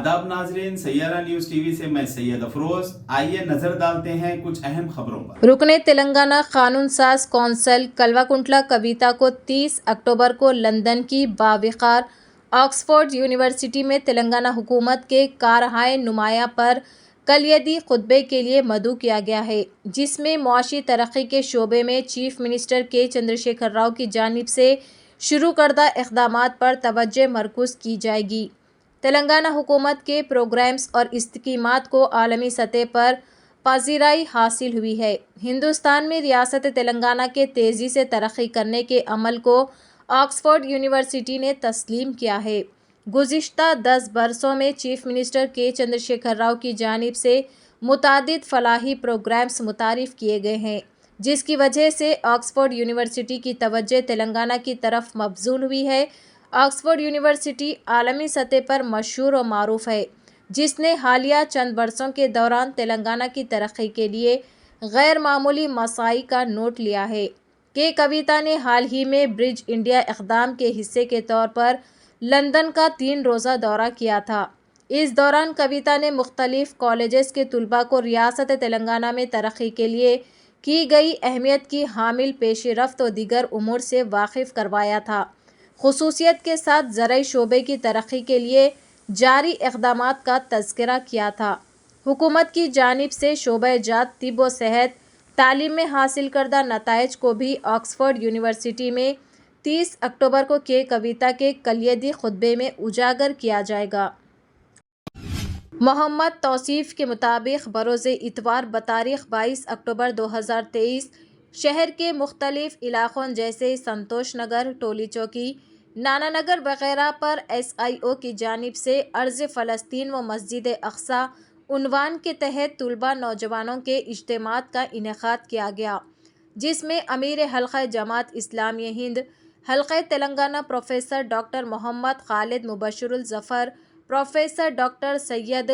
आदाब नाजरीन, Saiyaara news TV से मैं सैयद अफरोज। आइए नजर डालते हैं कुछ अहम खबरों पर। रुकने तेलंगाना कानून साज कौंसिल कल्वाकुंटला कविता को 30 अक्टूबर को लंदन की बावकार ऑक्सफोर्ड यूनिवर्सिटी में तेलंगाना हुकूमत के कारहाय नुमाया पर कलियदी खुतबे के लिए मदऊ किया गया है, जिसमें मुआशी तरक्की के शोबे में चीफ मिनिस्टर के चंद्रशेखर राव की जानिब से शुरू करदा इक़दामात पर तवज्जो मरकूज़ की जाएगी। तेलंगाना हुकूमत के प्रोग्राम्स और इस्तीमात को आलमी सतह पर पजीराई हासिल हुई है। हिंदुस्तान में रियासत तेलंगाना के तेज़ी से तरक्की करने के अमल को ऑक्सफोर्ड यूनिवर्सिटी ने तस्लीम किया है। गुज़िश्ता 10 बरसों में चीफ मिनिस्टर के चंद्रशेखर राव की जानिब से मुतादिद फलाही प्रोग्राम्स मुतारिफ़ किए गए हैं, जिसकी वजह से ऑक्सफोर्ड यूनिवर्सिटी की तवज्जो तेलंगाना की तरफ मबज़ूल हुई है। ऑक्सफोर्ड यूनिवर्सिटी आलमी सतह पर मशहूर और मारूफ है, जिसने हालिया चंद बरसों के दौरान तेलंगाना की तरक्की के लिए गैर मामूली मसाई का नोट लिया है। के कविता ने हाल ही में ब्रिज इंडिया इक़दाम के हिस्से के तौर पर लंदन का 3 रोज़ा दौरा किया था। इस दौरान कविता ने मुख्तलिफ कॉलेजेस के तुलबा को रियासत तेलंगाना में तरक्की के लिए की गई अहमियत की हामिल पेश रफ्त और दीगर उमूर से वाकिफ़ करवाया था। खुसूसियत के साथ ज़राई शोबे की तरक्की के लिए जारी इक़दामात का तज़किरा किया था। हुकूमत की जानिब से शोबा जात तिब व सेहत तालीम में हासिल करदा नताइज को भी ऑक्सफोर्ड यूनिवर्सिटी में 30 अक्टूबर को के कविता के कलियदी खुतबे में उजागर किया जाएगा। मोहम्मद तौसीफ़ के मुताबिक बरोज़ इतवार बतारीख़ 22 अक्टूबर 2023 शहर के मुख्तलिफ इलाक़ों जैसे संतोष नगर, टोली चौकी, नाना नगर वगैरह पर SIO की जानिब से अर्ज़ फ़लस्तीन व मस्जिद अक़सा उन्वान के तहत तुलबा नौजवानों के इज्तिमात का इनेकाद किया गया, जिसमें अमीर हल्क़ा जमात इस्लामी हिंद हल्क़ा Telangana professor doctor Mohammad Khalid Mubashirul Zafar, professor doctor Syed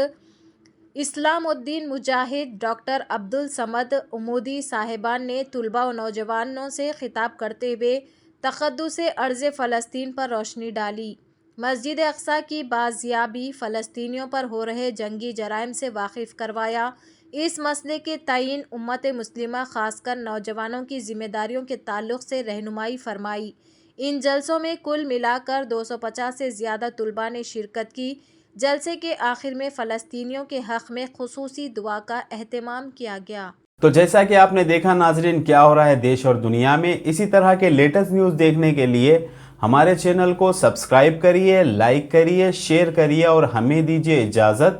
Islamuddin Mujahid, doctor Abdul Samad Umoodi साहिबान ने तुलबा व नौजवानों से खिताब करते हुए तक़द्दुस अर्ज़ फ़लस्तीन पर रोशनी डाली। मस्जिद अक़सा की बाज़ियाबी फ़लस्तीनियों पर हो रहे जंगी जराइम से वाकिफ़ करवाया। इस मसले के तयीन उम्मत मुस्लिमा ख़ासकर नौजवानों की ज़िम्मेदारियों के ताल्लुक़ से रहनुमाई फरमाई। इन जलसों में कुल मिलाकर 250 से ज़्यादा तुलबा ने शिरकत की। जलसे के आखिर में फ़लस्तीनियों के हक़ में ख़ुसूसी दुआ का एहतमाम किया गया। तो जैसा कि आपने देखा नाजरीन, क्या हो रहा है देश और दुनिया में, इसी तरह के लेटेस्ट न्यूज़ देखने के लिए हमारे चैनल को सब्सक्राइब करिए, लाइक करिए, शेयर करिए और हमें दीजिए इजाज़त।